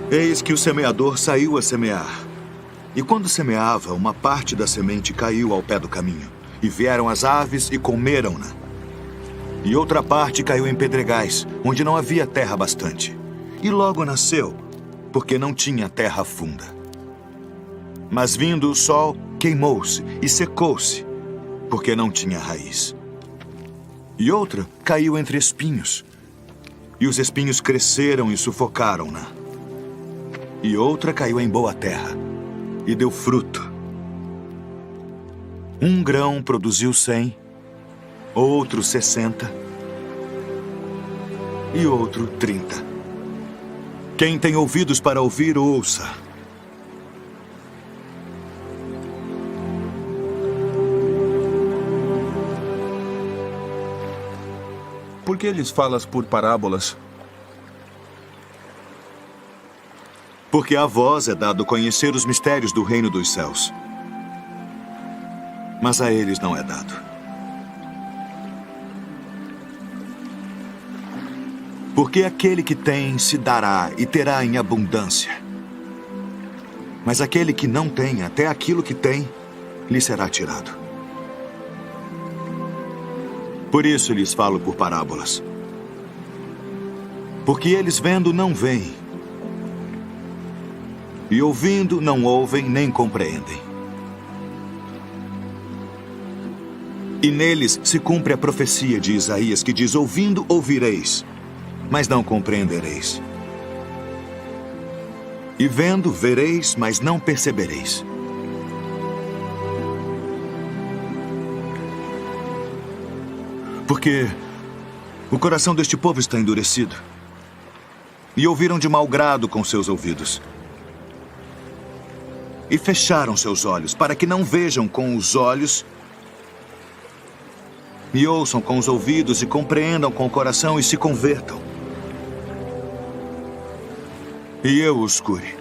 Eis que o semeador saiu a semear. E quando semeava, uma parte da semente caiu ao pé do caminho. E vieram as aves e comeram-na. E outra parte caiu em pedregais, onde não havia terra bastante. E logo nasceu, porque não tinha terra funda. Mas vindo o sol, queimou-se e secou-se, porque não tinha raiz. E outra caiu entre espinhos. E os espinhos cresceram e sufocaram-na. E outra caiu em boa terra, e deu fruto. Um grão produziu 100, outro 60, e outro 30. Quem tem ouvidos para ouvir, ouça. Por que lhes falas por parábolas? Porque a vós é dado conhecer os mistérios do reino dos céus. Mas a eles não é dado. Porque aquele que tem se dará e terá em abundância. Mas aquele que não tem, até aquilo que tem, lhe será tirado. Por isso lhes falo por parábolas. Porque eles vendo não veem. E ouvindo não ouvem nem compreendem. E neles se cumpre a profecia de Isaías que diz: ouvindo ouvireis, mas não compreendereis. E vendo vereis, mas não percebereis. Porque o coração deste povo está endurecido. E ouviram de mau grado com seus ouvidos. E fecharam seus olhos, para que não vejam com os olhos, e ouçam com os ouvidos, e compreendam com o coração, e se convertam. E eu os cure.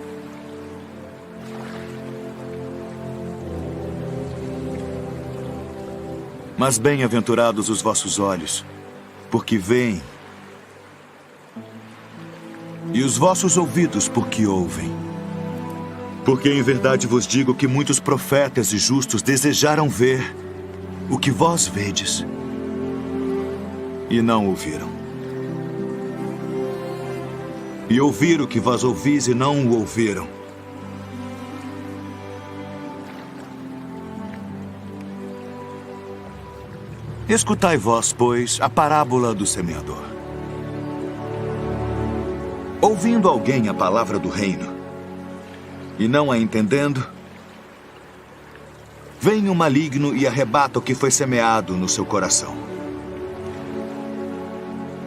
Mas bem-aventurados os vossos olhos, porque veem, e os vossos ouvidos, porque ouvem. Porque em verdade vos digo que muitos profetas e justos desejaram ver o que vós vedes, e não ouviram. E ouvir o que vós ouvis e não o ouviram. Escutai vós, pois, a parábola do semeador. Ouvindo alguém a palavra do reino, e não a entendendo, vem o maligno e arrebata o que foi semeado no seu coração.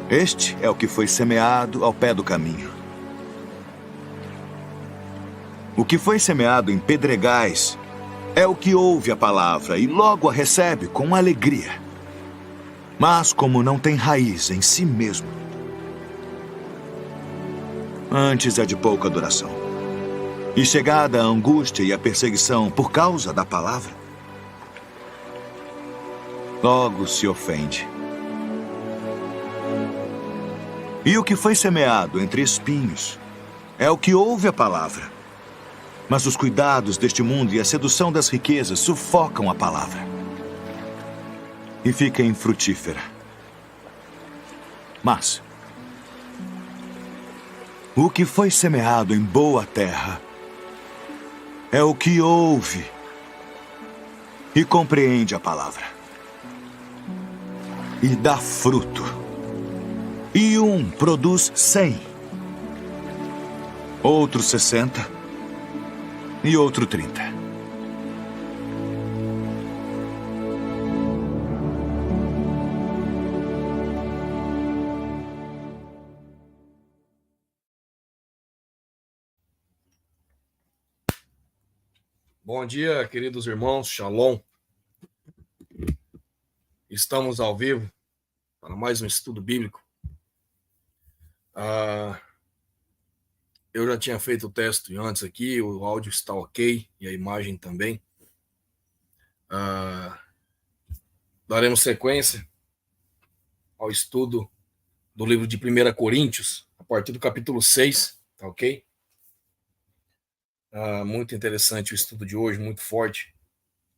Este é o que foi semeado ao pé do caminho. O que foi semeado em pedregais é o que ouve a palavra e logo a recebe com alegria. Mas como não tem raiz em si mesmo, antes é de pouca duração. E chegada a angústia e a perseguição por causa da palavra, logo se ofende. E o que foi semeado entre espinhos é o que ouve a palavra. Mas os cuidados deste mundo e a sedução das riquezas sufocam a palavra. E fica infrutífera. Mas o que foi semeado em boa terra é o que ouve e compreende a palavra. E dá fruto. E um produz 100, outro 60 e outro 30. Bom dia, queridos irmãos, Shalom. Estamos ao vivo para mais um estudo bíblico. Eu já tinha feito o teste antes aqui, o áudio está ok e a imagem também. Daremos sequência ao estudo do livro de 1 Coríntios, a partir do capítulo 6, tá ok? Muito interessante o estudo de hoje, muito forte,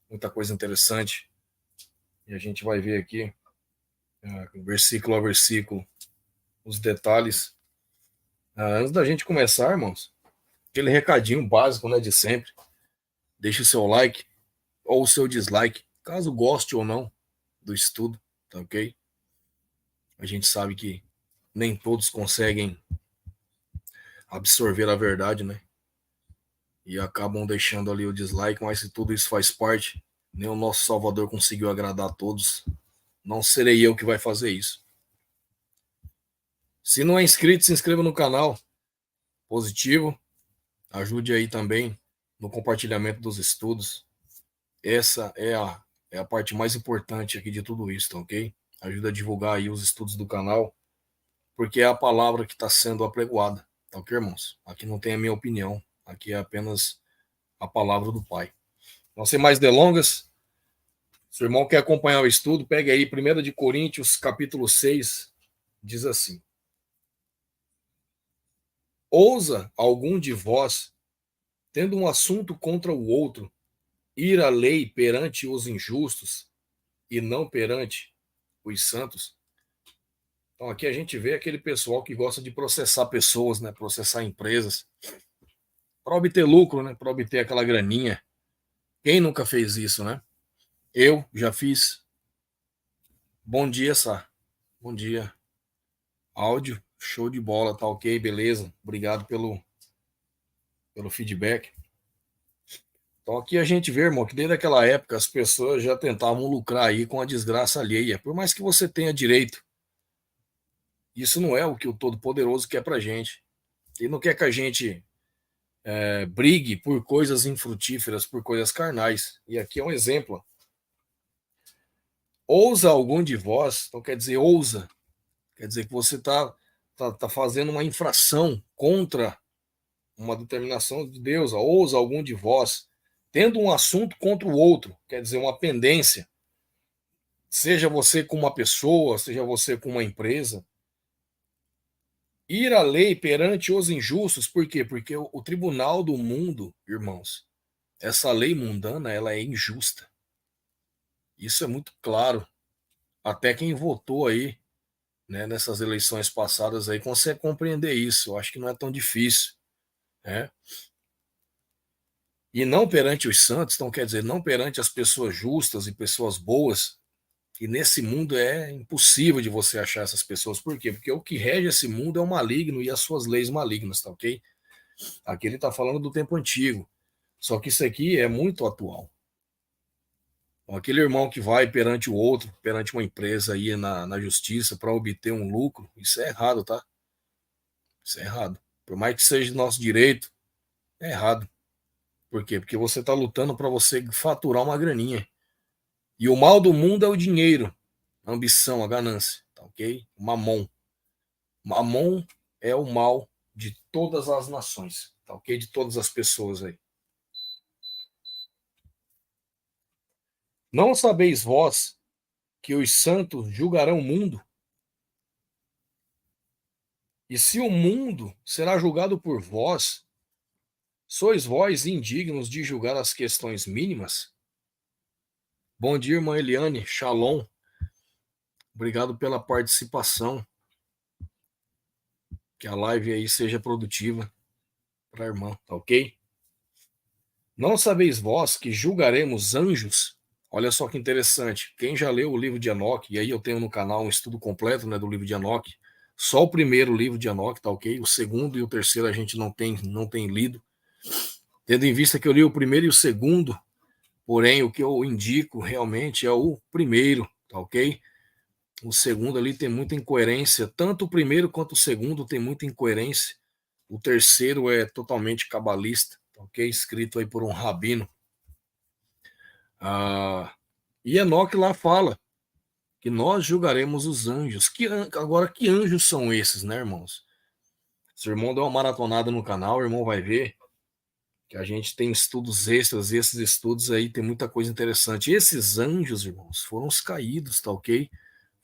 muita coisa interessante. E a gente vai ver aqui, versículo a versículo, os detalhes. Antes da gente começar, irmãos, aquele recadinho básico, né, de sempre. Deixe o seu like ou o seu dislike, caso goste ou não do estudo, tá ok? A gente sabe que nem todos conseguem absorver a verdade, né? E acabam deixando ali o dislike, mas se tudo isso faz parte, nem o nosso Salvador conseguiu agradar a todos, não serei eu que vai fazer isso. Se não é inscrito, se inscreva no canal, positivo, ajude aí também no compartilhamento dos estudos. Essa é a parte mais importante aqui de tudo isso, tá ok? Ajuda a divulgar aí os estudos do canal, porque é a palavra que está sendo apregoada, tá ok, irmãos? Aqui não tem a minha opinião, aqui é apenas a palavra do Pai. Não sem mais delongas, se o irmão quer acompanhar o estudo, pegue aí 1 de Coríntios, capítulo 6, diz assim: Ousa algum de vós, tendo um assunto contra o outro, ir à lei perante os injustos e não perante os santos? Então aqui a gente vê aquele pessoal que gosta de processar pessoas, né, processar empresas, para obter lucro, né, para obter aquela graninha. Quem nunca fez isso, né? Eu já fiz. Bom dia, Sá. Bom dia. Áudio, show de bola, tá ok, beleza. Obrigado pelo feedback. Então aqui a gente vê, irmão, que desde aquela época as pessoas já tentavam lucrar aí com a desgraça alheia. Por mais que você tenha direito, isso não é o que o Todo-Poderoso quer pra gente. Ele não quer que a gente brigue por coisas infrutíferas, por coisas carnais. E aqui é um exemplo. Ousa algum de vós, então quer dizer, ousa, quer dizer que você tá fazendo uma infração contra uma determinação de Deus. Ousa algum de vós, tendo um assunto contra o outro, quer dizer, uma pendência. Seja você com uma pessoa, seja você com uma empresa, ir à lei perante os injustos, por quê? Porque o tribunal do mundo, irmãos, essa lei mundana, ela é injusta. Isso é muito claro. Até quem votou aí, né, nessas eleições passadas aí, consegue compreender isso. Eu acho que não é tão difícil, né? E não perante os santos, então quer dizer, não perante as pessoas justas e pessoas boas. E nesse mundo é impossível de você achar essas pessoas. Por quê? Porque o que rege esse mundo é o maligno e as suas leis malignas, tá ok? Aqui ele está falando do tempo antigo. Só que isso aqui é muito atual. Aquele irmão que vai perante o outro, perante uma empresa aí na justiça para obter um lucro, isso é errado, tá? Isso é errado. Por mais que seja nosso direito, é errado. Por quê? Porque você está lutando para você faturar uma graninha. E o mal do mundo é o dinheiro, a ambição, a ganância, tá ok? O mamon. Mamon é o mal de todas as nações, tá ok? De todas as pessoas aí. Não sabeis vós que os santos julgarão o mundo? E se o mundo será julgado por vós, sois vós indignos de julgar as questões mínimas? Bom dia, irmã Eliane. Shalom. Obrigado pela participação. Que a live aí seja produtiva para a irmã, tá ok? Não sabeis vós que julgaremos anjos? Olha só que interessante. Quem já leu o livro de Enoque, e aí eu tenho no canal um estudo completo, né, do livro de Enoque. Só o primeiro livro de Enoque, tá ok? O segundo e o terceiro a gente não tem lido. Tendo em vista que eu li o primeiro e o segundo, porém o que eu indico realmente é o primeiro, tá ok? O segundo ali tem muita incoerência, tanto o primeiro quanto o segundo tem muita incoerência. O terceiro é totalmente cabalista, tá ok? Escrito aí por um rabino. E Enoque lá fala que nós julgaremos os anjos. Agora, que anjos são esses, né, irmãos? Se o irmão der uma maratonada no canal, o irmão vai ver que a gente tem estudos extras, e esses estudos aí tem muita coisa interessante. E esses anjos, irmãos, foram os caídos, tá ok?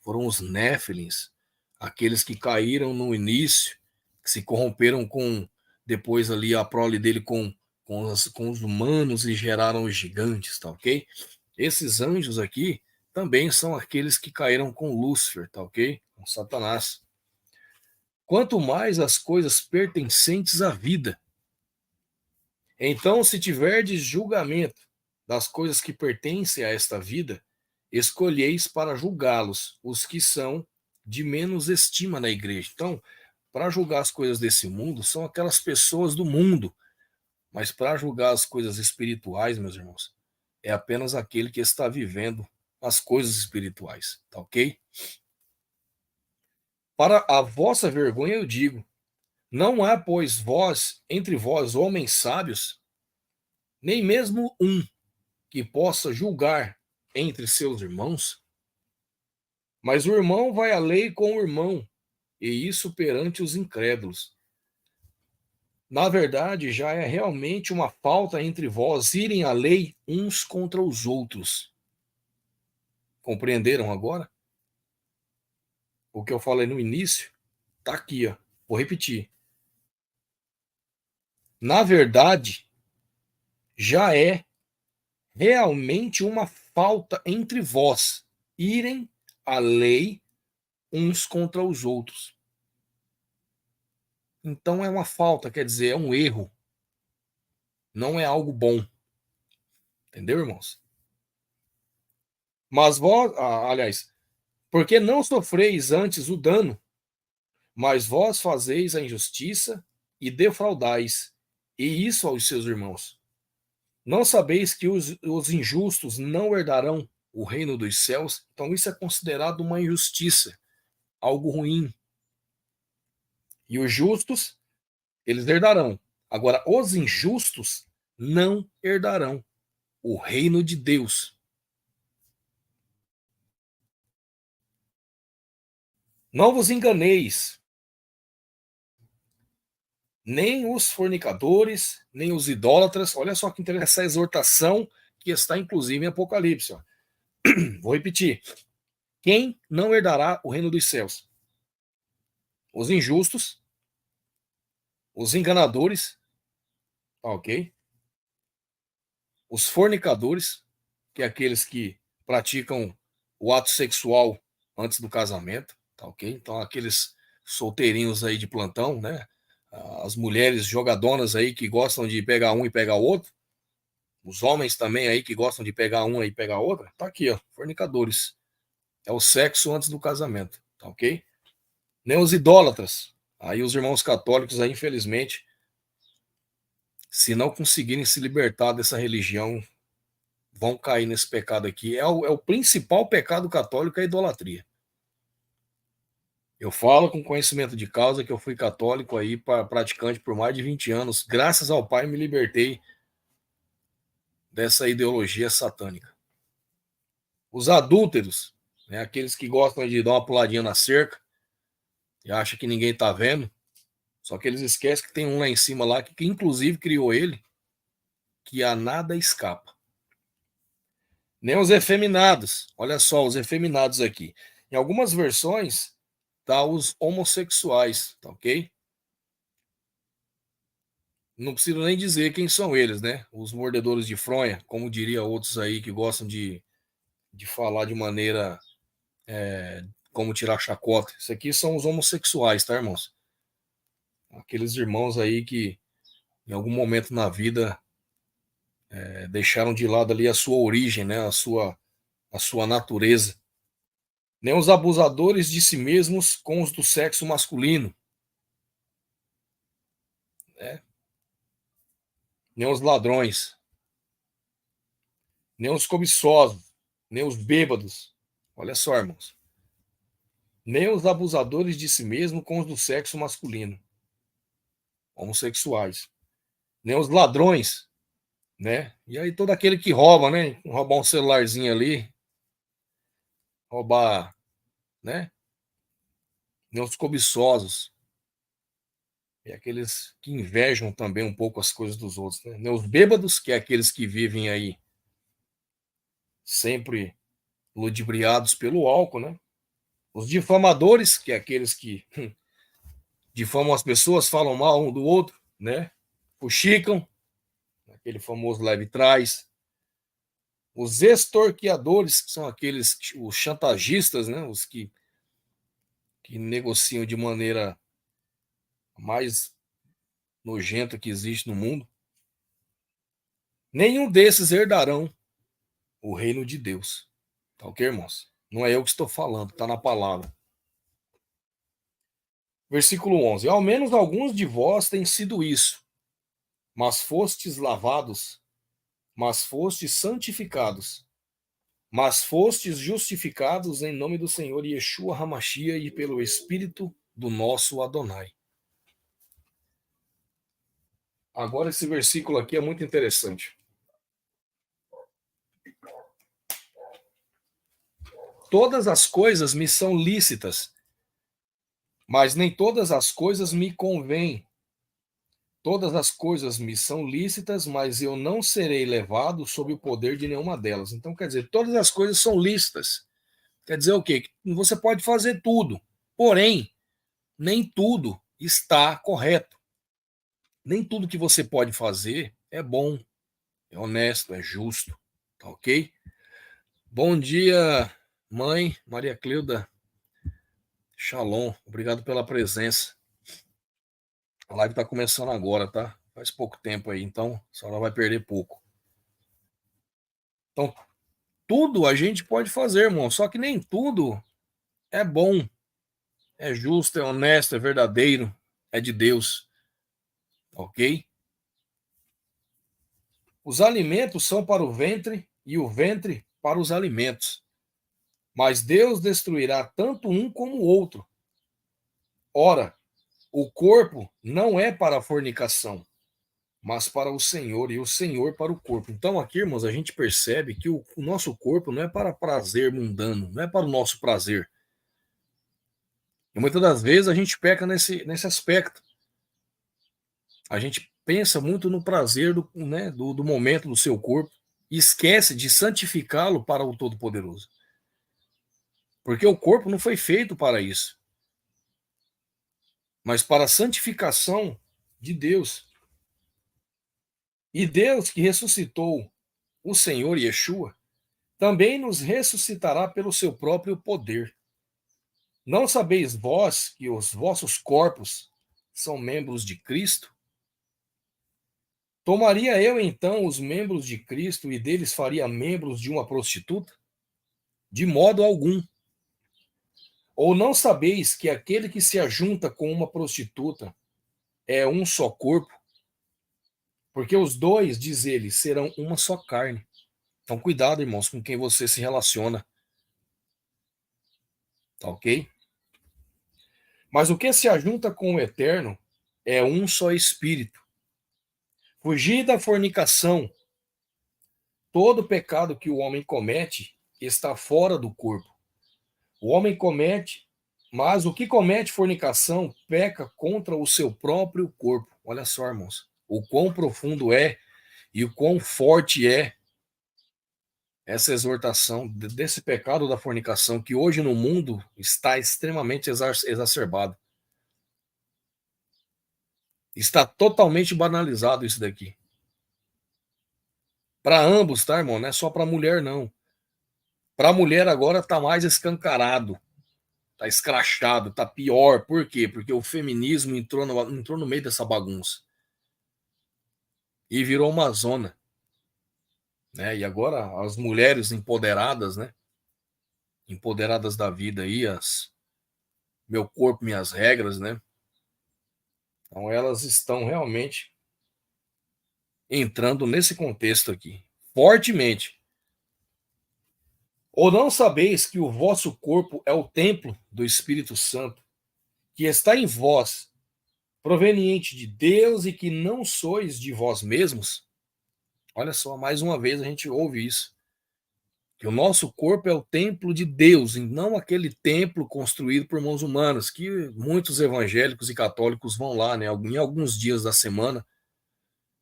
Foram os néfilins, aqueles que caíram no início, que se corromperam com, depois ali a prole dele com com os humanos e geraram os gigantes, tá ok? Esses anjos aqui também são aqueles que caíram com Lúcifer, tá ok? Com Satanás. Quanto mais as coisas pertencentes à vida. Então, se tiverdes julgamento das coisas que pertencem a esta vida, escolheis para julgá-los os que são de menos estima na igreja. Então, para julgar as coisas desse mundo, são aquelas pessoas do mundo. Mas para julgar as coisas espirituais, meus irmãos, é apenas aquele que está vivendo as coisas espirituais, tá ok? Para a vossa vergonha eu digo, não há, pois, entre vós, homens sábios, nem mesmo um que possa julgar entre seus irmãos? Mas o irmão vai à lei com o irmão, e isso perante os incrédulos. Na verdade, já é realmente uma falta entre vós irem à lei uns contra os outros. Compreenderam agora? O que eu falei no início está aqui, ó. Vou repetir. Na verdade, já é realmente uma falta entre vós irem à lei uns contra os outros. Então é uma falta, quer dizer, é um erro. Não é algo bom. Entendeu, irmãos? Mas vós, aliás, porque não sofreis antes o dano, mas vós fazeis a injustiça e defraudais, e isso aos seus irmãos. Não sabeis que os injustos não herdarão o reino dos céus? Então isso é considerado uma injustiça, algo ruim. E os justos, eles herdarão. Agora, os injustos não herdarão o reino de Deus. Não vos enganeis, nem os fornicadores, nem os idólatras. Olha só que interessante essa exortação que está inclusive em Apocalipse. Ó. Vou repetir. Quem não herdará o reino dos céus? Os injustos, os enganadores, ok? Os fornicadores, que é aqueles que praticam o ato sexual antes do casamento, tá ok? Então aqueles solteirinhos aí de plantão, né? As mulheres jogadonas aí que gostam de pegar um e pegar outro, os homens também aí que gostam de pegar um e pegar outra, tá aqui, ó, fornicadores. É o sexo antes do casamento, tá ok? Nem os idólatras. Aí os irmãos católicos aí, infelizmente, se não conseguirem se libertar dessa religião, vão cair nesse pecado aqui. É o principal pecado católico, é a idolatria. Eu falo com conhecimento de causa que eu fui católico aí, praticante por mais de 20 anos. Graças ao Pai me libertei dessa ideologia satânica. Os adúlteros, né, aqueles que gostam de dar uma puladinha na cerca e acham que ninguém tá vendo, só que eles esquecem que tem um lá em cima lá que inclusive criou ele, que a nada escapa. Nem os efeminados. Olha só, os efeminados aqui. Em algumas versões, tá os homossexuais, tá ok? Não preciso nem dizer quem são eles, né? Os mordedores de fronha, como diria outros aí que gostam de falar de maneira como tirar chacota. Isso aqui são os homossexuais, tá, irmãos? Aqueles irmãos aí que em algum momento na vida deixaram de lado ali a sua origem, né? A sua natureza. Nem os abusadores de si mesmos com os do sexo masculino. Né? Nem os ladrões. Nem os cobiçosos. Nem os bêbados. Olha só, irmãos. Nem os abusadores de si mesmo com os do sexo masculino. Homossexuais. Nem os ladrões. Né? E aí todo aquele que rouba, né? Roubar um celularzinho ali. Roubar, né? Nem os cobiçosos. E aqueles que invejam também um pouco as coisas dos outros. Né? Os bêbados, que é aqueles que vivem aí sempre ludibriados pelo álcool, né? Os difamadores, que é aqueles que difamam as pessoas, falam mal um do outro, né? Fuxicam, aquele famoso leve trás. Os extorquiadores, que são aqueles, os chantagistas, né? Os que negociam de maneira mais nojenta que existe no mundo. Nenhum desses herdarão o reino de Deus. Tá ok, irmãos? Não é eu que estou falando, está na palavra. Versículo 11. Ao menos alguns de vós têm sido isso, mas fostes lavados, mas fostes santificados, mas fostes justificados em nome do Senhor Yeshua Hamashia e pelo Espírito do nosso Adonai. Agora esse versículo aqui é muito interessante. Todas as coisas me são lícitas, mas nem todas as coisas me convêm. Todas as coisas me são lícitas, mas eu não serei levado sob o poder de nenhuma delas. Então, quer dizer, todas as coisas são lícitas. Quer dizer o quê? Que você pode fazer tudo, porém, nem tudo está correto. Nem tudo que você pode fazer é bom, é honesto, é justo. Tá ok? Bom dia, mãe Maria Cleuda. Shalom, obrigado pela presença. A live está começando agora, tá? Faz pouco tempo aí, então a senhora vai perder pouco. Então, tudo a gente pode fazer, irmão, só que nem tudo é bom, é justo, é honesto, é verdadeiro, é de Deus, ok? Os alimentos são para o ventre e o ventre para os alimentos, mas Deus destruirá tanto um como o outro. Ora, o corpo não é para a fornicação, mas para o Senhor, e o Senhor para o corpo. Então, aqui, irmãos, a gente percebe que o nosso corpo não é para prazer mundano, não é para o nosso prazer. E muitas das vezes a gente peca nesse aspecto. A gente pensa muito no prazer do momento do seu corpo e esquece de santificá-lo para o Todo-Poderoso. Porque o corpo não foi feito para isso, mas para a santificação de Deus. E Deus que ressuscitou o Senhor Yeshua, também nos ressuscitará pelo seu próprio poder. Não sabeis vós que os vossos corpos são membros de Cristo? Tomaria eu então os membros de Cristo e deles faria membros de uma prostituta? De modo algum. Ou não sabeis que aquele que se ajunta com uma prostituta é um só corpo? Porque os dois, diz ele, serão uma só carne. Então, cuidado, irmãos, com quem você se relaciona. Tá ok? Mas o que se ajunta com o Eterno é um só espírito. Fugir da fornicação. Todo pecado que o homem comete está fora do corpo. O homem comete, mas o que comete fornicação peca contra o seu próprio corpo. Olha só, irmãos, o quão profundo é e o quão forte é essa exortação desse pecado da fornicação que hoje no mundo está extremamente exacerbado. Está totalmente banalizado isso daqui. Para ambos, tá, irmão? Não é só para a mulher, não. Para a mulher agora está mais escancarado, está escrachado, está pior. Por quê? Porque o feminismo entrou no meio dessa bagunça e virou uma zona. Né? E agora as mulheres empoderadas, né? Empoderadas da vida aí, meu corpo, minhas regras, né? Então elas estão realmente entrando nesse contexto aqui, fortemente. Ou não sabeis que o vosso corpo é o templo do Espírito Santo, que está em vós, proveniente de Deus e que não sois de vós mesmos? Olha só, mais uma vez a gente ouve isso. Que o nosso corpo é o templo de Deus, e não aquele templo construído por mãos humanas, que muitos evangélicos e católicos vão lá, né, em alguns dias da semana,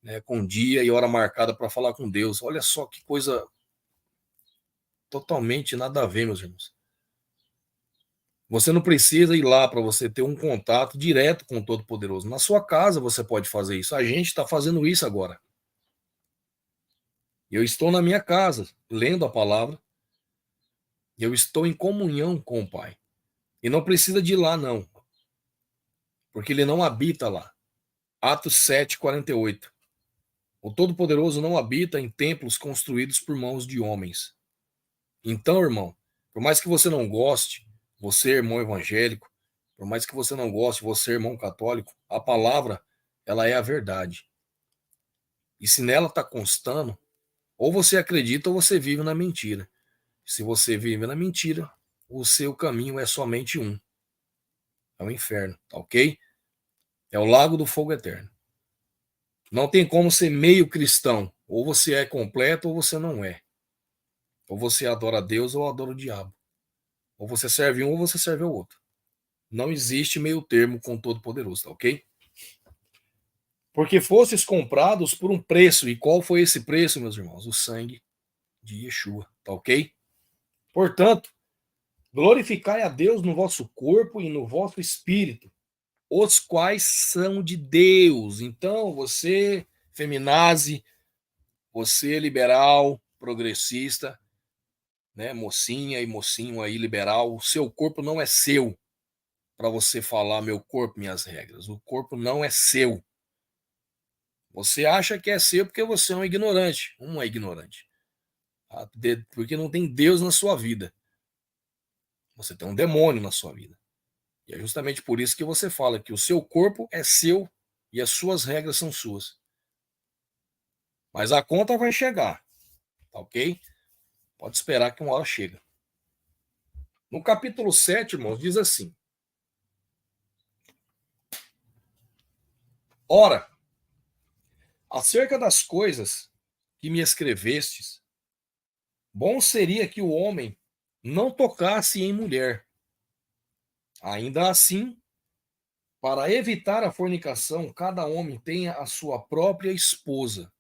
né, com dia e hora marcada para falar com Deus. Olha só que coisa totalmente nada a ver, meus irmãos. Você não precisa ir lá para você ter um contato direto com o Todo-Poderoso. Na sua casa você pode fazer isso. A gente está fazendo isso agora. Eu estou na minha casa, lendo a palavra, e eu estou em comunhão com o Pai. E não precisa de ir lá, não, porque ele não habita lá. Atos 7:48. O Todo-Poderoso não habita em templos construídos por mãos de homens. Então, irmão, por mais que você não goste, você, irmão evangélico, por mais que você não goste, você, irmão católico, a palavra, ela é a verdade. E se nela está constando, ou você acredita ou você vive na mentira. Se você vive na mentira, o seu caminho é somente um. É o inferno, tá ok? É o lago do fogo eterno. Não tem como ser meio cristão. Ou você é completo ou você não é. Ou você adora a Deus ou adora o diabo. Ou você serve um ou você serve o outro. Não existe meio termo com o Todo-Poderoso, tá ok? Porque fostes comprados por um preço. E qual foi esse preço, meus irmãos? O sangue de Yeshua, tá ok? Portanto, glorificai a Deus no vosso corpo e no vosso espírito, os quais são de Deus. Então, você, feminazi, você liberal, progressista, né, mocinha e mocinho aí liberal, o seu corpo não é seu para você falar meu corpo, minhas regras. O corpo não é seu. Você acha que é seu porque você é um ignorante, uma ignorante. Porque não tem Deus na sua vida. Você tem um demônio na sua vida. E é justamente por isso que você fala que o seu corpo é seu e as suas regras são suas. Mas a conta vai chegar, tá ok? Pode esperar que uma hora chega. No capítulo 7, irmãos, diz assim: Ora, acerca das coisas que me escrevestes, bom seria que o homem não tocasse em mulher. Ainda assim, para evitar a fornicação, cada homem tenha a sua própria esposa.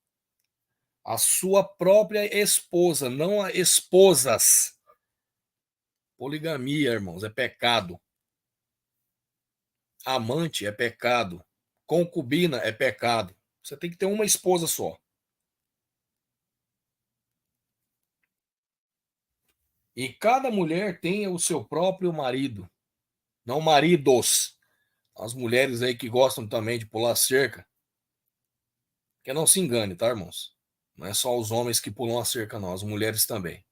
A sua própria esposa, não a esposas. Poligamia, irmãos, é pecado. Amante é pecado. Concubina é pecado. Você tem que ter uma esposa só. E cada mulher tenha o seu próprio marido. Não maridos. As mulheres aí que gostam também de pular cerca. Que não se engane, tá, irmãos? Não é só os homens que pulam a cerca, não. As mulheres também.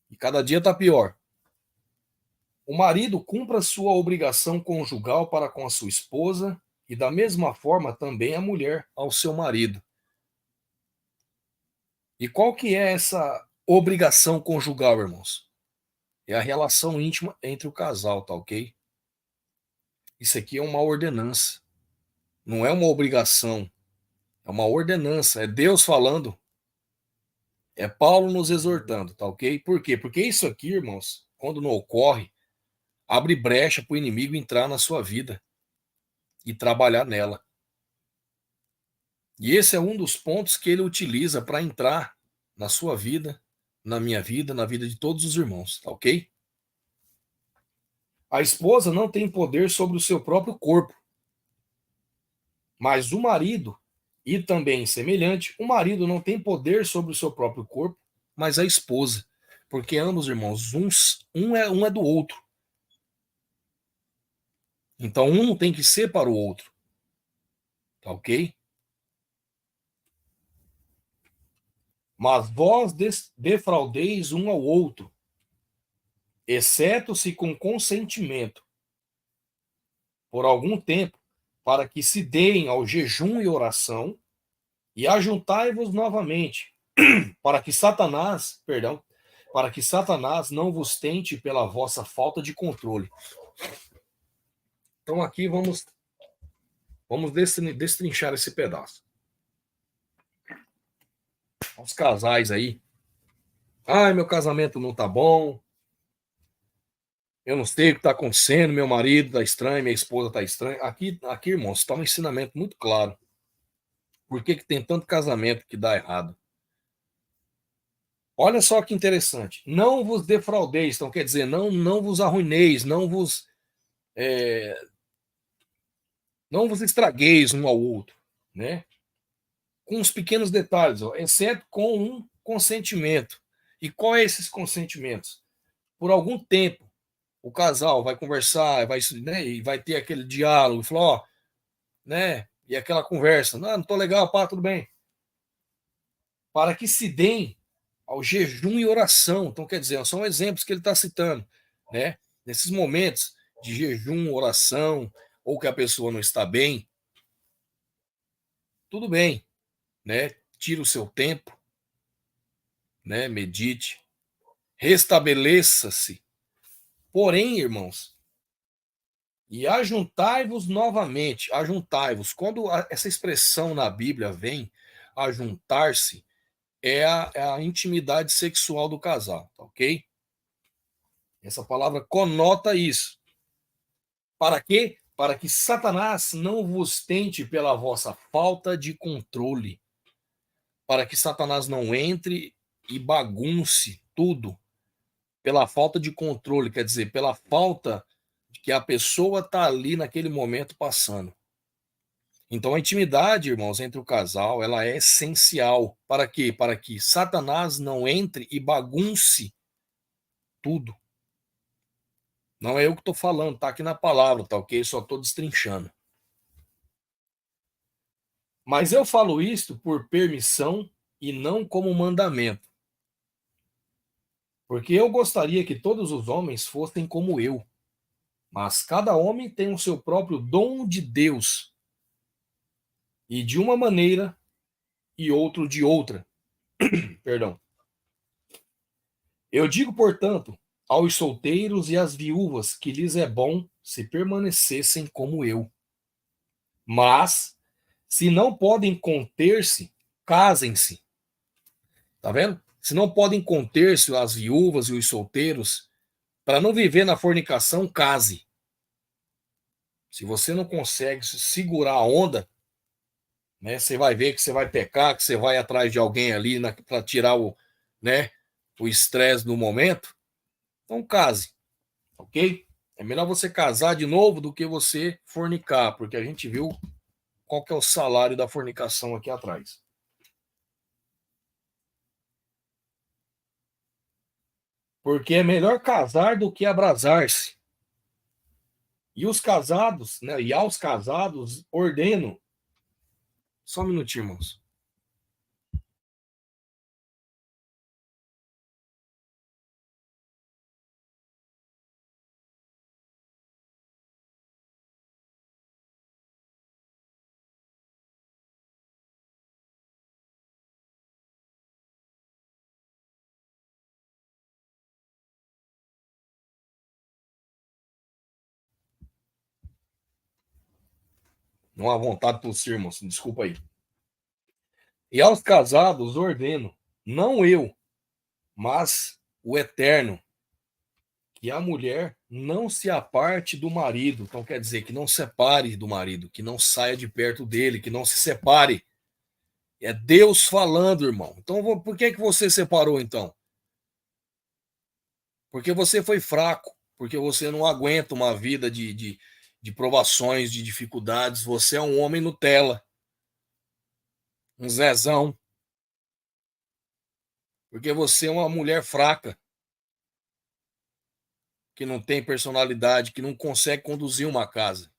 E cada dia tá pior. O marido cumpra sua obrigação conjugal para com a sua esposa e da mesma forma também a mulher ao seu marido. E qual que é essa obrigação conjugal, irmãos? É a relação íntima entre o casal, tá ok? Isso aqui é uma ordenança. Não é uma obrigação. É uma ordenança. É Deus falando. É Paulo nos exortando, tá ok? Por quê? Porque isso aqui, irmãos, quando não ocorre, abre brecha para o inimigo entrar na sua vida e trabalhar nela. E esse é um dos pontos que ele utiliza para entrar na sua vida, na minha vida, na vida de todos os irmãos, tá ok? A esposa não tem poder sobre o seu próprio corpo, mas o marido, e também semelhante, o marido não tem poder sobre o seu próprio corpo, mas a esposa, porque ambos, irmãos, um é do outro. Então um tem que ser para o outro, tá ok? Mas vós defraudeis um ao outro, exceto se com consentimento, por algum tempo, para que se deem ao jejum e oração, e ajuntai-vos novamente, para que Satanás não vos tente pela vossa falta de controle. Então aqui vamos destrinchar esse pedaço. Os casais aí. Ai, meu casamento não tá bom. Eu não sei o que está acontecendo, meu marido está estranho, minha esposa está estranha. Aqui, irmãos, está um ensinamento muito claro. Por que tem tanto casamento que dá errado? Olha só que interessante. Não vos defraudeis, então quer dizer, não vos arruineis, não vos estragueis um ao outro, né? com os pequenos detalhes, ó, exceto com um consentimento. E qual é esses consentimentos? Por algum tempo, o casal vai conversar, vai, né, e vai ter aquele diálogo, falar, ó, né, e aquela conversa, não tô legal, pá, tudo bem. Para que se deem ao jejum e oração. Então, quer dizer, são exemplos que ele está citando, né? Nesses momentos de jejum, oração, ou que a pessoa não está bem, tudo bem, né? Tira o seu tempo, né? Medite, restabeleça-se. Porém, irmãos, e ajuntai-vos novamente, ajuntai-vos. Quando essa expressão na Bíblia vem, ajuntar-se, é a intimidade sexual do casal, tá ok? Essa palavra conota isso. Para quê? Para que Satanás não vos tente pela vossa falta de controle. Para que Satanás não entre e bagunce tudo pela falta de controle, quer dizer, pela falta que a pessoa está ali naquele momento passando. Então a intimidade, irmãos, entre o casal, ela é essencial. Para quê? Para que Satanás não entre e bagunce tudo. Não é eu que estou falando, tá aqui na palavra, tá ok? Só estou destrinchando. Mas eu falo isto por permissão e não como mandamento. Porque eu gostaria que todos os homens fossem como eu. Mas cada homem tem o seu próprio dom de Deus. E de uma maneira e outro de outra. Perdão. Eu digo, portanto, aos solteiros e às viúvas que lhes é bom se permanecessem como eu. Mas, se não podem conter-se, casem-se. Tá vendo? Se não podem conter-se as viúvas e os solteiros, para não viver na fornicação, case. Se você não consegue segurar a onda, né, você vai ver que você vai pecar, que você vai atrás de alguém ali para tirar o, né, o estresse do momento. Então case, ok? É melhor você casar de novo do que você fornicar, porque a gente viu qual que é o salário da fornicação aqui atrás. Porque é melhor casar do que abrasar-se. E os casados, né, e aos casados, ordeno. Só um minutinho, irmãos. Não há vontade por si, irmãos. Desculpa aí. E aos casados ordeno, não eu, mas o Eterno, que a mulher não se aparte do marido. Então quer dizer que não separe do marido, que não saia de perto dele, que não se separe. É Deus falando, irmão. Então por que você separou então? Porque você foi fraco, porque você não aguenta uma vida de provações, de dificuldades. Você é um homem Nutella, um Zezão. Porque você é uma mulher fraca, que não tem personalidade, que não consegue conduzir uma casa.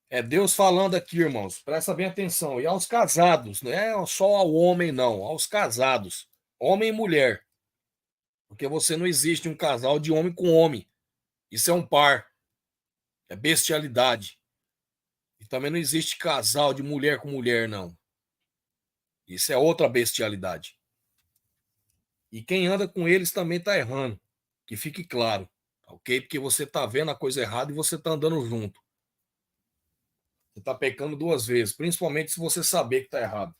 É Deus falando aqui, irmãos. Presta bem atenção. E aos casados, não é só ao homem, não. Aos casados. Homem e mulher. Porque você não existe um casal de homem com homem. Isso é um par. É bestialidade. E também não existe casal de mulher com mulher, não. Isso é outra bestialidade. E quem anda com eles também está errando. Que fique claro. Ok? Porque você está vendo a coisa errada e você está andando junto. Você está pecando duas vezes. Principalmente se você saber que está errado.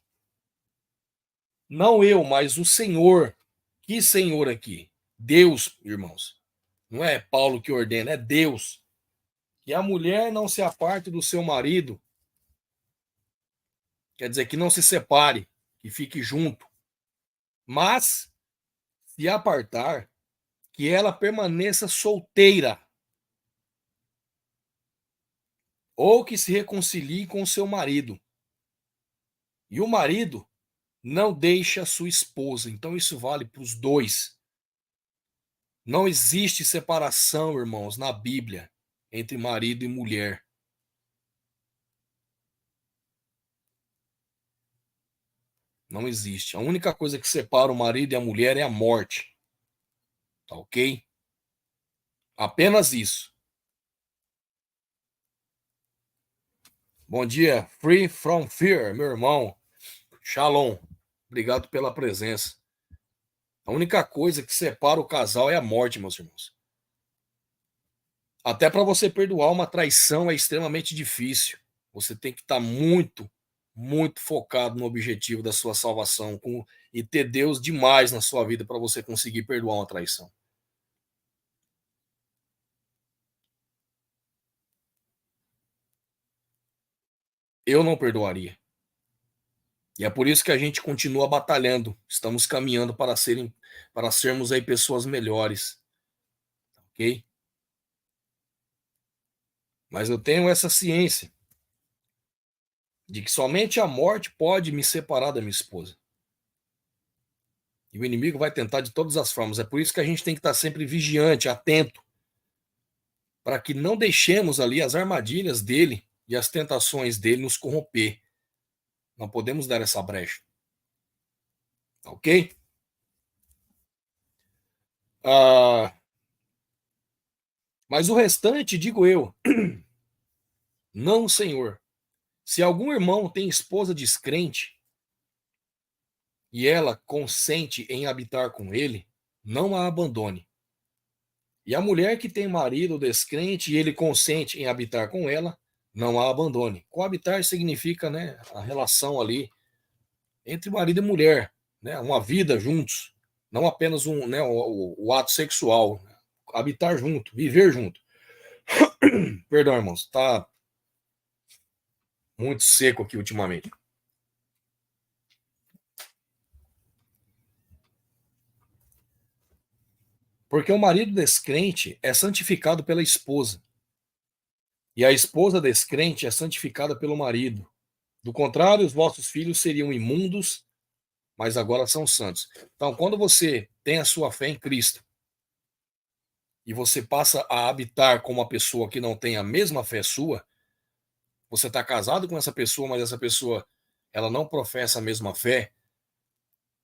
Não eu, mas o Senhor. Que Senhor aqui? Deus, irmãos. Não é Paulo que ordena, é Deus. Que a mulher não se aparte do seu marido. Quer dizer, que não se separe, que fique junto. Mas, se apartar, que ela permaneça solteira. Ou que se reconcilie com o seu marido. E o marido não deixa a sua esposa. Então isso vale para os dois. Não existe separação, irmãos, na Bíblia entre marido e mulher. Não existe. A única coisa que separa o marido e a mulher é a morte. Tá ok? Apenas isso. Bom dia, Free from Fear, meu irmão. Shalom. Obrigado pela presença. A única coisa que separa o casal é a morte, meus irmãos. Até para você perdoar uma traição é extremamente difícil. Você tem que estar muito, muito focado no objetivo da sua salvação e ter Deus demais na sua vida para você conseguir perdoar uma traição. Eu não perdoaria. E é por isso que a gente continua batalhando. Estamos caminhando para sermos aí pessoas melhores. Ok? Mas eu tenho essa ciência de que somente a morte pode me separar da minha esposa. E o inimigo vai tentar de todas as formas. É por isso que a gente tem que estar sempre vigiante, atento, para que não deixemos ali as armadilhas dele e as tentações dele nos corromper. Não podemos dar essa brecha. Ok? Mas o restante, digo eu, não, Senhor. Se algum irmão tem esposa descrente e ela consente em habitar com ele, não a abandone. E a mulher que tem marido descrente e ele consente em habitar com ela, não a abandone. Coabitar significa, né, a relação ali entre marido e mulher, né, uma vida juntos, não apenas o ato sexual, habitar junto, viver junto. Perdão, irmãos, tá muito seco aqui ultimamente. Porque o marido descrente é santificado pela esposa. E a esposa descrente é santificada pelo marido. Do contrário, os vossos filhos seriam imundos, mas agora são santos. Então, quando você tem a sua fé em Cristo e você passa a habitar com uma pessoa que não tem a mesma fé sua, você está casado com essa pessoa, mas essa pessoa ela não professa a mesma fé,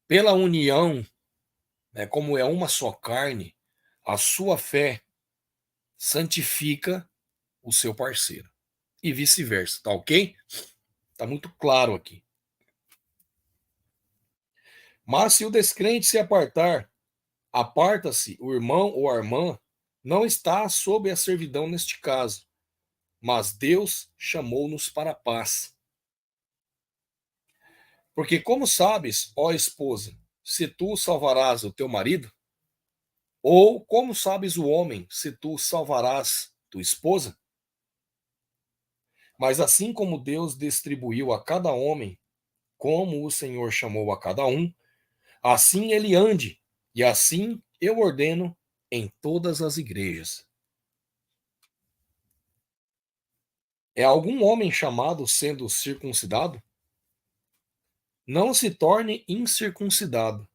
pela união, né, como é uma só carne, a sua fé santifica o seu parceiro. E vice-versa, tá ok? Tá muito claro aqui. Mas se o descrente se apartar, aparta-se o irmão ou a irmã, não está sob a servidão neste caso, mas Deus chamou-nos para a paz. Porque como sabes, ó esposa, se tu salvarás o teu marido? Ou como sabes o homem, se tu salvarás tua esposa? Mas assim como Deus distribuiu a cada homem, como o Senhor chamou a cada um, assim ele ande, e assim eu ordeno em todas as igrejas. É algum homem chamado sendo circuncidado? Não se torne incircuncidado.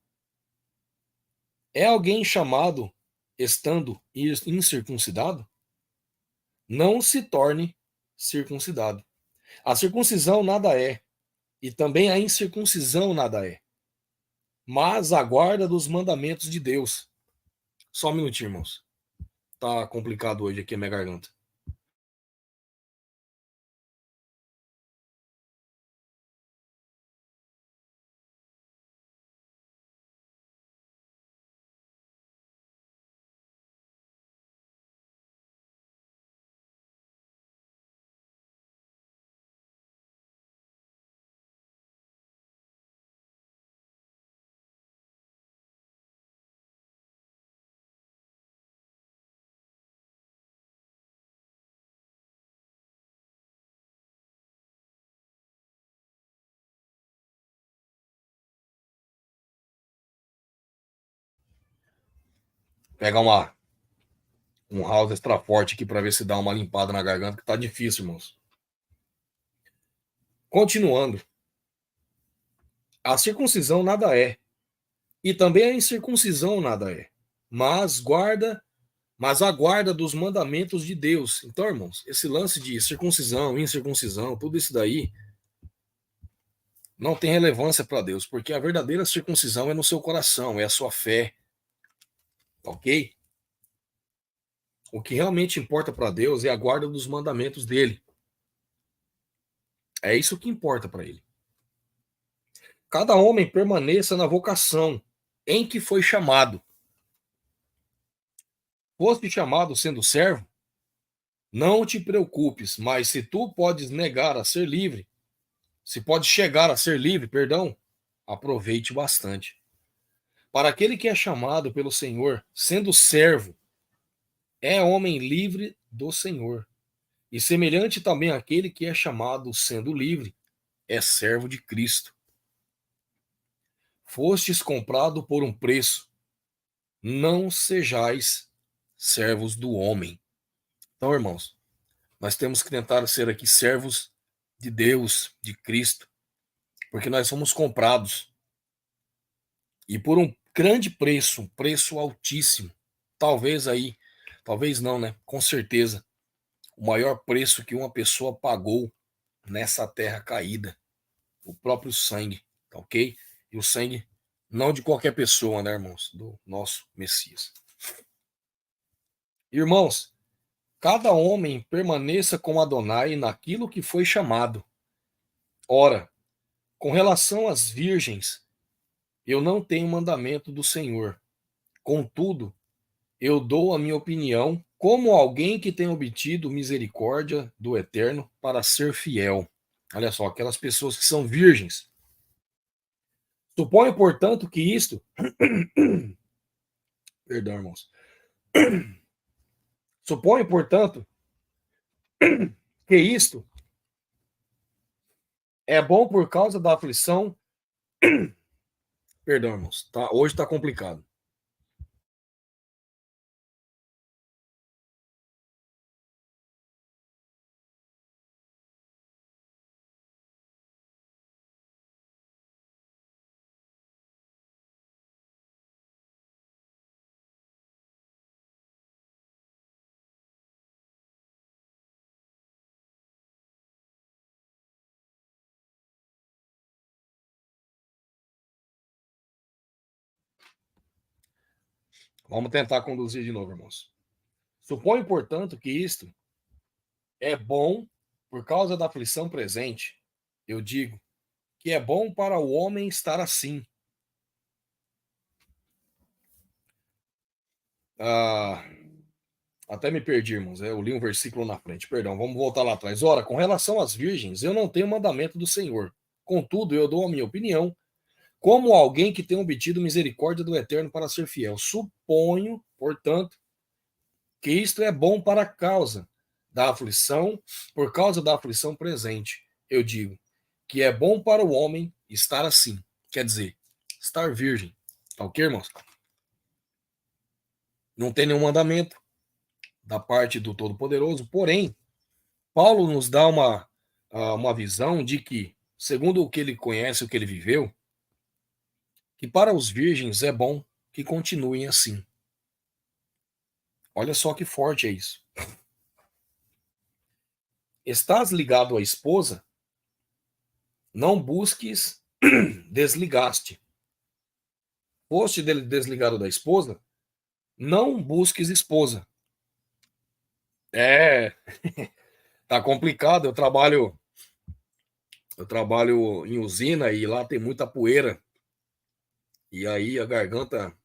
É alguém chamado estando incircuncidado? Não se torne circuncidado. A circuncisão nada é, e também a incircuncisão nada é, mas a guarda dos mandamentos de Deus. Só um minutinho, irmãos. Tá complicado hoje aqui a minha garganta. Pegar um house extra forte aqui para ver se dá uma limpada na garganta, que tá difícil, irmãos. Continuando. A circuncisão nada é, e também a incircuncisão nada é, mas a guarda dos mandamentos de Deus. Então, irmãos, esse lance de circuncisão, incircuncisão, tudo isso daí não tem relevância para Deus, porque a verdadeira circuncisão é no seu coração, é a sua fé, ok? O que realmente importa para Deus é a guarda dos mandamentos dele. É isso que importa para ele. Cada homem permaneça na vocação em que foi chamado. Foste chamado sendo servo? Não te preocupes, mas se tu podes negar a ser livre, se pode chegar a ser livre, perdão, aproveite bastante. Para aquele que é chamado pelo Senhor, sendo servo, é homem livre do Senhor. E semelhante também àquele que é chamado sendo livre, é servo de Cristo. Fostes comprado por um preço, não sejais servos do homem. Então, irmãos, nós temos que tentar ser aqui servos de Deus, de Cristo, porque nós somos comprados. E por um grande preço, um preço altíssimo. Talvez aí, talvez não, né? Com certeza, o maior preço que uma pessoa pagou nessa terra caída, o próprio sangue, tá ok? E o sangue não de qualquer pessoa, né, irmãos? Do nosso Messias. Irmãos, cada homem permaneça com Adonai naquilo que foi chamado. Ora, com relação às virgens, eu não tenho mandamento do Senhor. Contudo, eu dou a minha opinião como alguém que tem obtido misericórdia do Eterno para ser fiel. Olha só, aquelas pessoas que são virgens. Suponho, portanto, que isto. Perdão, irmãos. Suponho, portanto, que isto é bom por causa da aflição. Perdão, irmãos. Tá, hoje está complicado. Vamos tentar conduzir de novo, irmãos. Suponho, portanto, que isto é bom por causa da aflição presente. Eu digo que é bom para o homem estar assim. Ah, até me perdi, irmãos. Eu li um versículo na frente. Perdão, vamos voltar lá atrás. Ora, com relação às virgens, eu não tenho mandamento do Senhor. Contudo, eu dou a minha opinião como alguém que tem obtido misericórdia do Eterno para ser fiel. Suponho, portanto, que isto é bom para a causa da aflição, por causa da aflição presente. Eu digo que é bom para o homem estar assim. Quer dizer, estar virgem. Tá ok, irmãos? Não tem nenhum mandamento da parte do Todo-Poderoso, porém, Paulo nos dá uma visão de que, segundo o que ele conhece, o que ele viveu, que para os virgens é bom que continuem assim. Olha só que forte é isso. Estás ligado à esposa? Não busques desligaste. Foste desligado da esposa? Não busques esposa. É, tá complicado. Eu trabalho em usina e lá tem muita poeira. E aí a garganta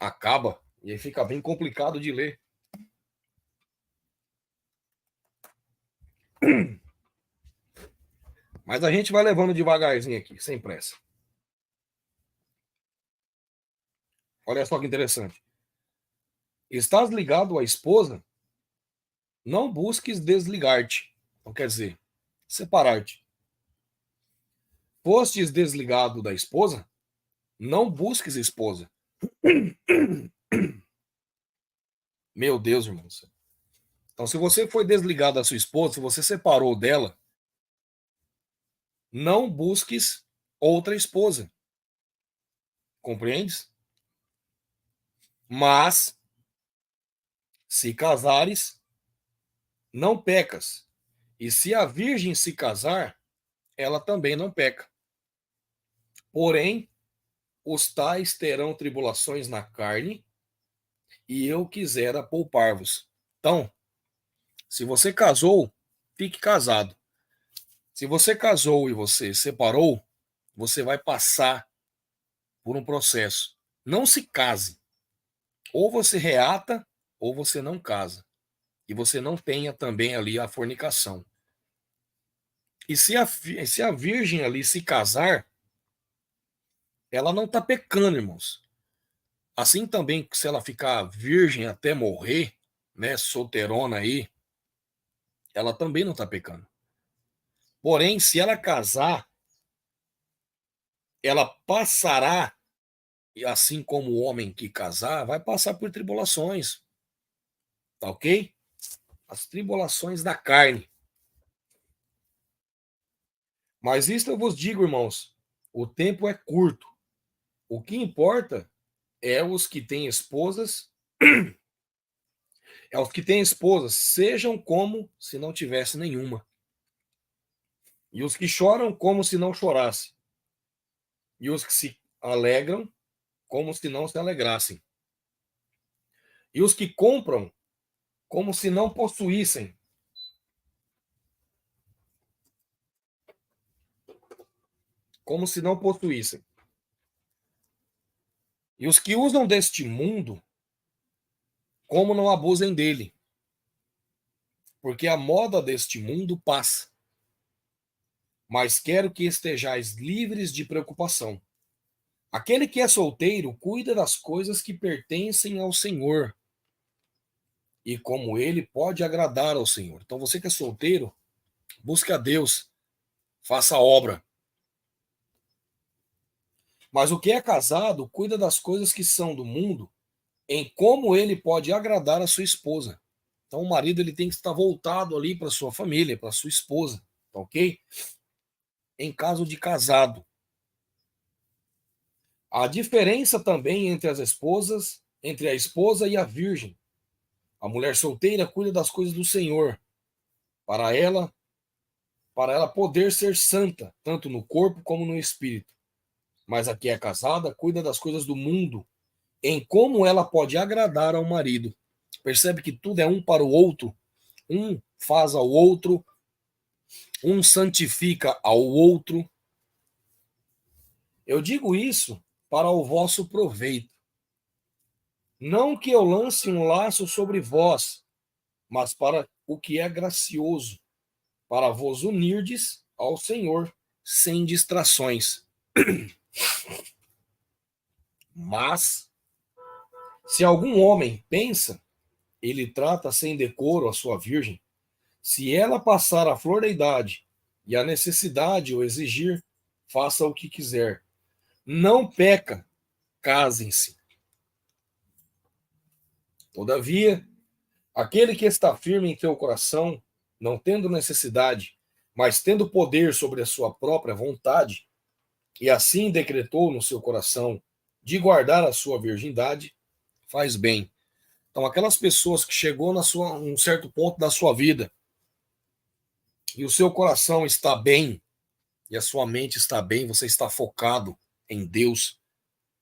acaba e aí fica bem complicado de ler. Mas a gente vai levando devagarzinho aqui, sem pressa. Olha só que interessante. Estás ligado à esposa? Não busques desligar-te. Então quer dizer, separar-te. Fostes desligado da esposa? Não busques esposa. Meu Deus, irmãos. Então, se você foi desligado da sua esposa, se você separou dela, não busques outra esposa. Compreendes? Mas, se casares, não pecas. E se a virgem se casar, ela também não peca. Porém, os tais terão tribulações na carne, e eu quisera poupar-vos. Então, se você casou, fique casado. Se você casou e você separou, você vai passar por um processo. Não se case. Ou você reata, ou você não casa. E você não tenha também ali a fornicação. E se a virgem ali se casar, ela não está pecando, irmãos. Assim também, se ela ficar virgem até morrer, né, solteirona aí, ela também não está pecando. Porém, se ela casar, ela passará, e assim como o homem que casar, vai passar por tribulações. Tá ok? As tribulações da carne. Mas isto eu vos digo, irmãos, o tempo é curto. O que importa é os que têm esposas, sejam como se não tivesse nenhuma. E os que choram como se não chorasse. E os que se alegram como se não se alegrassem. E os que compram como se não possuíssem. Como se não possuíssem. E os que usam deste mundo, como não abusem dele. Porque a moda deste mundo passa. Mas quero que estejais livres de preocupação. Aquele que é solteiro cuida das coisas que pertencem ao Senhor. E como ele pode agradar ao Senhor. Então você que é solteiro, busque a Deus, faça a obra. Mas o que é casado cuida das coisas que são do mundo, em como ele pode agradar a sua esposa. Então o marido ele tem que estar voltado ali para sua família, para sua esposa, tá ok? Em caso de casado. A diferença também entre as esposas, entre a esposa e a virgem. A mulher solteira cuida das coisas do Senhor, para ela poder ser santa, tanto no corpo como no espírito. Mas a que é casada cuida das coisas do mundo, em como ela pode agradar ao marido. Percebe que tudo é um para o outro, um faz ao outro, um santifica ao outro. Eu digo isso para o vosso proveito. Não que eu lance um laço sobre vós, mas para o que é gracioso, para vos unirdes ao Senhor sem distrações. Mas, se algum homem pensa, ele trata sem decoro a sua virgem, se ela passar a flor da idade e a necessidade o exigir, faça o que quiser. Não peca, casem-se. Todavia, aquele que está firme em teu coração, não tendo necessidade, mas tendo poder sobre a sua própria vontade, e assim decretou no seu coração de guardar a sua virgindade, faz bem. Então, aquelas pessoas que chegou um certo ponto da sua vida e o seu coração está bem e a sua mente está bem, você está focado em Deus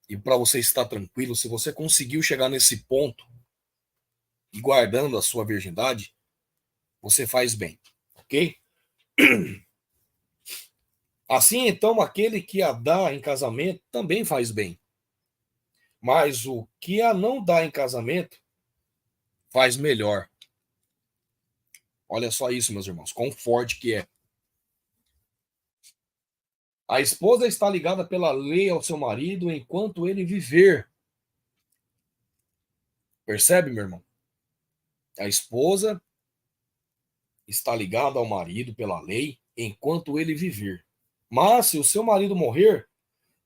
e para você estar tranquilo, se você conseguiu chegar nesse ponto e guardando a sua virgindade, você faz bem, ok? Assim, então, aquele que a dá em casamento também faz bem. Mas o que a não dá em casamento faz melhor. Olha só isso, meus irmãos, quão forte que é. A esposa está ligada pela lei ao seu marido enquanto ele viver. Percebe, meu irmão? A esposa está ligada ao marido pela lei enquanto ele viver. Mas se o seu marido morrer,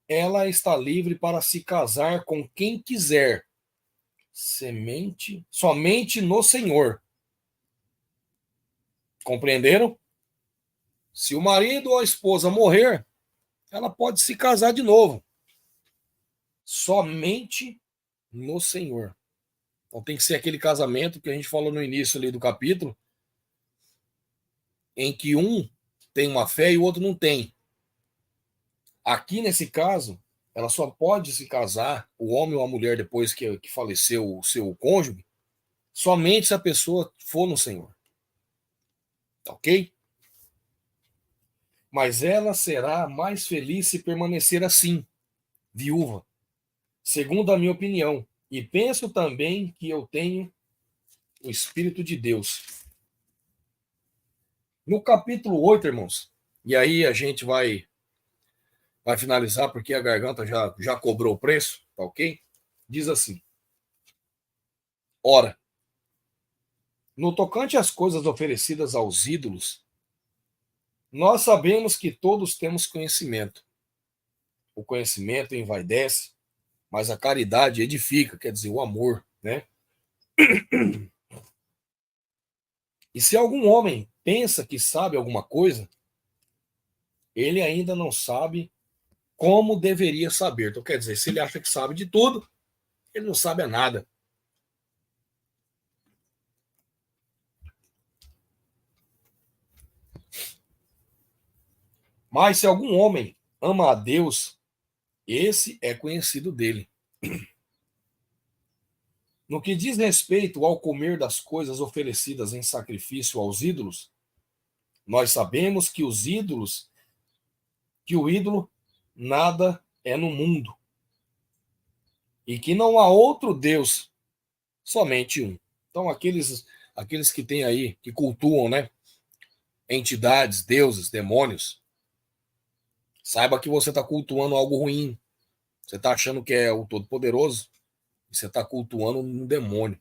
ela está livre para se casar com quem quiser, somente no Senhor. Compreenderam? Se o marido ou a esposa morrer, ela pode se casar de novo. Somente no Senhor. Então tem que ser aquele casamento que a gente falou no início ali do capítulo, em que um tem uma fé e o outro não tem. Aqui, nesse caso, ela só pode se casar, o homem ou a mulher, depois que faleceu o seu cônjuge, somente se a pessoa for no Senhor. Ok? Mas ela será mais feliz se permanecer assim, viúva, segundo a minha opinião. E penso também que eu tenho o Espírito de Deus. No capítulo 8, irmãos, e aí a gente vai finalizar, porque a garganta já cobrou o preço, tá ok? Diz assim: ora, no tocante às coisas oferecidas aos ídolos, nós sabemos que todos temos conhecimento. O conhecimento envaidece, mas a caridade edifica, quer dizer, o amor, né? E se algum homem pensa que sabe alguma coisa, ele ainda não sabe como deveria saber. Então, quer dizer, se ele acha que sabe de tudo, ele não sabe a nada. Mas se algum homem ama a Deus, esse é conhecido dele. No que diz respeito ao comer das coisas oferecidas em sacrifício aos ídolos, nós sabemos que o ídolo nada é no mundo e que não há outro Deus, somente um. Então aqueles que têm aí, que cultuam, né, entidades, deuses, demônios, saiba que você está cultuando algo ruim. Você está achando que é o Todo-Poderoso e você está cultuando um demônio.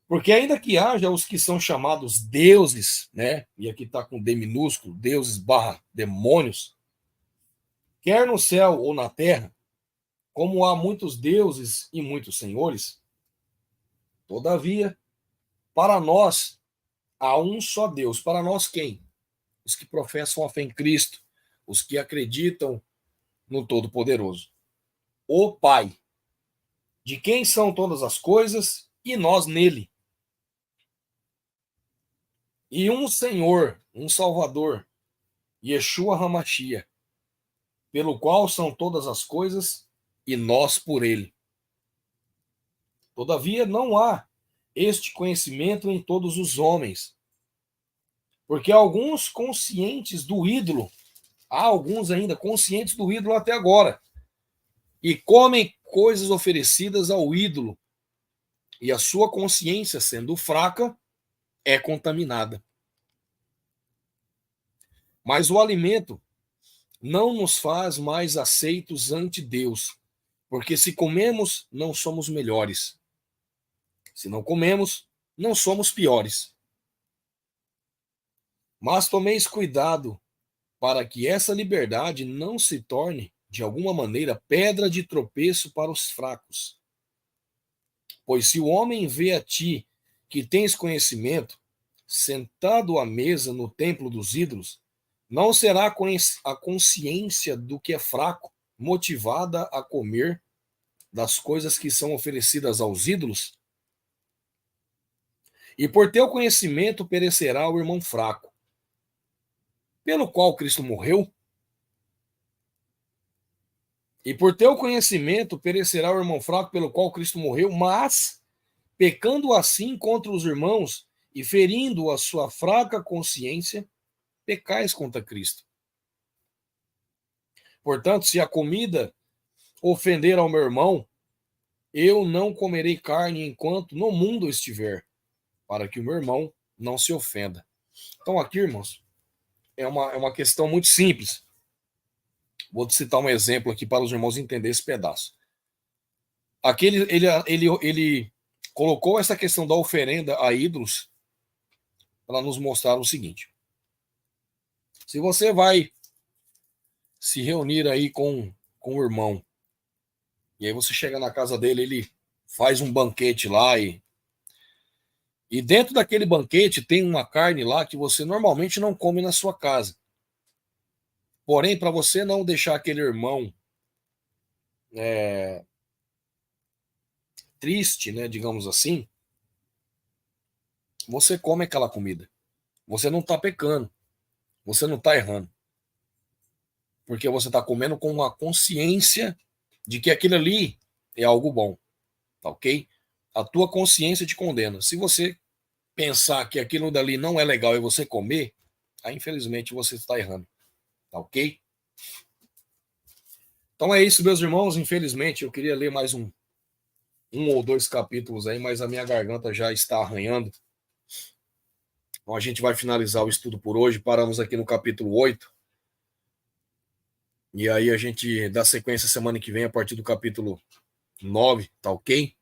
Porque ainda que haja os que são chamados deuses, né? E aqui está com D minúsculo, deuses barra demônios, quer no céu ou na terra, como há muitos deuses e muitos senhores, todavia, para nós há um só Deus. Para nós quem? Os que professam a fé em Cristo, os que acreditam no Todo-Poderoso. O Pai, de quem são todas as coisas, e nós nele. E um Senhor, um Salvador, Yeshua HaMashiach, pelo qual são todas as coisas, e nós por ele. Todavia, não há este conhecimento em todos os homens, porque alguns conscientes do ídolo, há alguns ainda conscientes do ídolo até agora, e comem coisas oferecidas ao ídolo, e a sua consciência, sendo fraca, é contaminada. Mas o alimento não nos faz mais aceitos ante Deus, porque se comemos, não somos melhores. Se não comemos, não somos piores. Mas tomeis cuidado para que essa liberdade não se torne, de alguma maneira, pedra de tropeço para os fracos. Pois se o homem vê a ti, que tens conhecimento, sentado à mesa no templo dos ídolos, não será a consciência do que é fraco motivada a comer das coisas que são oferecidas aos ídolos? E por teu conhecimento perecerá o irmão fraco, pelo qual Cristo morreu? E por teu conhecimento perecerá o irmão fraco, pelo qual Cristo morreu, mas, pecando assim contra os irmãos e ferindo a sua fraca consciência, pecais contra Cristo. Portanto, se a comida ofender ao meu irmão, eu não comerei carne enquanto no mundo estiver, para que o meu irmão não se ofenda. Então aqui, irmãos, é uma questão muito simples. Vou citar um exemplo aqui para os irmãos entenderem esse pedaço. Aqui ele colocou essa questão da oferenda a ídolos para nos mostrar o seguinte. Se você vai se reunir aí com o irmão, e aí você chega na casa dele, ele faz um banquete lá e dentro daquele banquete tem uma carne lá que você normalmente não come na sua casa. Porém, para você não deixar aquele irmão triste, né, digamos assim, você come aquela comida. Você não está pecando. Você não está errando. Porque você está comendo com uma consciência de que aquilo ali é algo bom. Tá ok? A tua consciência te condena. Se você pensar que aquilo dali não é legal e você comer, aí infelizmente você está errando. Tá ok? Então é isso, meus irmãos. Infelizmente, eu queria ler mais um ou dois capítulos aí, mas a minha garganta já está arranhando. Então a gente vai finalizar o estudo por hoje. Paramos aqui no capítulo 8. E aí a gente dá sequência semana que vem a partir do capítulo 9, tá ok?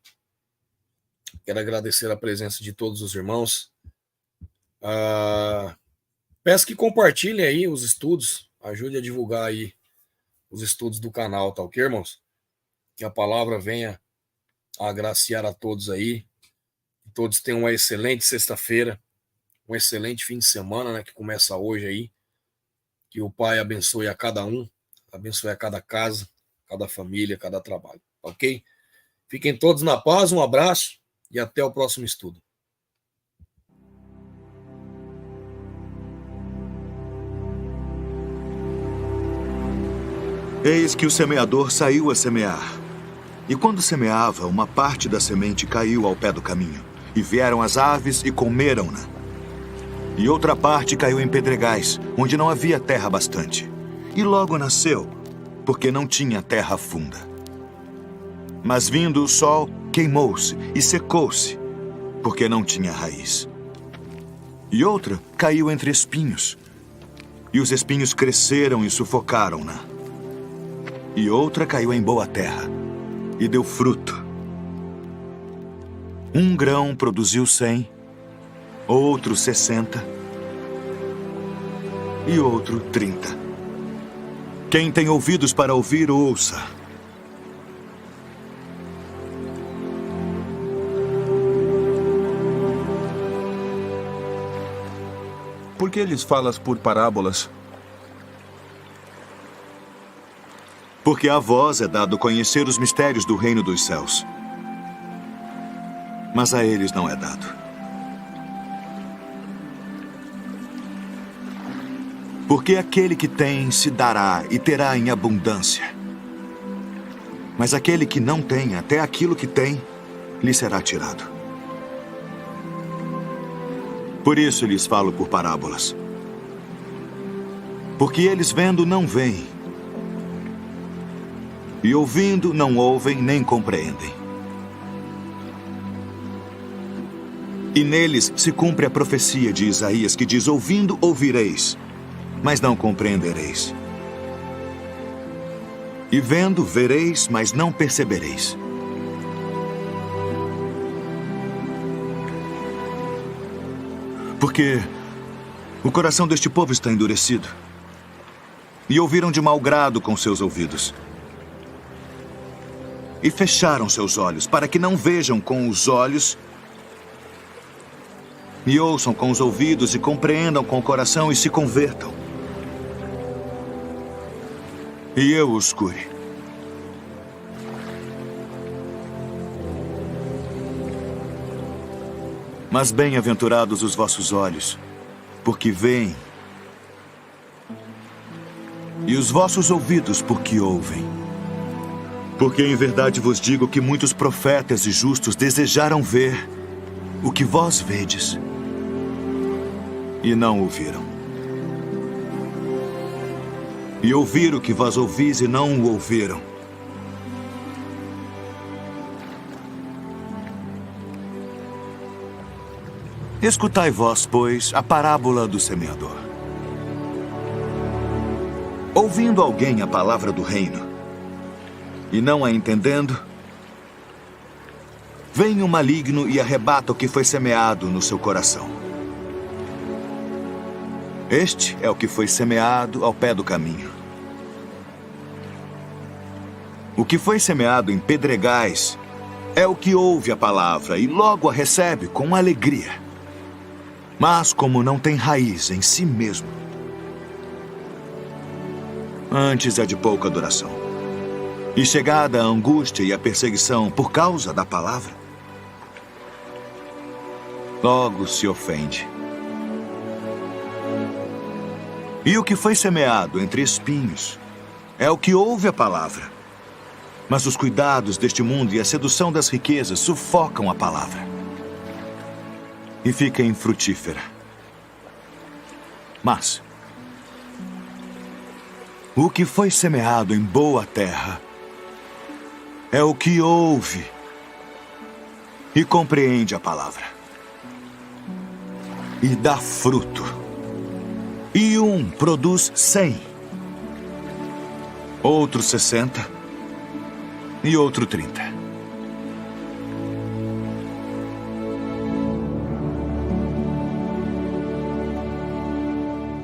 Quero agradecer a presença de todos os irmãos. Peço que compartilhem aí os estudos. Ajude a divulgar aí os estudos do canal, tá ok, irmãos? Que a palavra venha a agraciar a todos aí. Que todos tenham uma excelente sexta-feira. Um excelente fim de semana, né, que começa hoje aí. Que o Pai abençoe a cada um. Abençoe a cada casa, cada família, cada trabalho. Ok? Fiquem todos na paz, um abraço e até o próximo estudo. Eis que o semeador saiu a semear. E quando semeava, uma parte da semente caiu ao pé do caminho. E vieram as aves e comeram-na. E outra parte caiu em pedregais, onde não havia terra bastante. E logo nasceu, porque não tinha terra funda. Mas vindo o sol, queimou-se e secou-se, porque não tinha raiz. E outra caiu entre espinhos, e os espinhos cresceram e sufocaram-na. E outra caiu em boa terra, e deu fruto. Um grão produziu 100, outro 60, e outro 30. Quem tem ouvidos para ouvir, ouça. Por que lhes falas por parábolas? Porque a vós é dado conhecer os mistérios do reino dos céus. Mas a eles não é dado. Porque aquele que tem se dará e terá em abundância. Mas aquele que não tem, até aquilo que tem, lhe será tirado. Por isso lhes falo por parábolas. Porque eles vendo não veem, e ouvindo não ouvem nem compreendem. E neles se cumpre a profecia de Isaías que diz: ouvindo ouvireis, mas não compreendereis. E vendo, vereis, mas não percebereis. Porque o coração deste povo está endurecido. E ouviram de mau grado com seus ouvidos. E fecharam seus olhos, para que não vejam com os olhos, e ouçam com os ouvidos, e compreendam com o coração, e se convertam. E eu os cure. Mas bem-aventurados os vossos olhos, porque veem, e os vossos ouvidos, porque ouvem. Porque em verdade vos digo que muitos profetas e justos desejaram ver o que vós vedes, e não o viram. E ouvir o que vós ouvis e não o ouviram. Escutai vós, pois, a parábola do semeador. Ouvindo alguém a palavra do reino, e não a entendendo, vem o maligno e arrebata o que foi semeado no seu coração. Este é o que foi semeado ao pé do caminho. O que foi semeado em pedregais é o que ouve a palavra e logo a recebe com alegria. Mas como não tem raiz em si mesmo, antes é de pouca duração. E chegada a angústia e a perseguição por causa da palavra, logo se ofende. E o que foi semeado entre espinhos é o que ouve a palavra. Mas os cuidados deste mundo e a sedução das riquezas sufocam a palavra e fica infrutífera. Mas o que foi semeado em boa terra é o que ouve e compreende a palavra e dá fruto. E um produz 100, outro 60 e outro 30.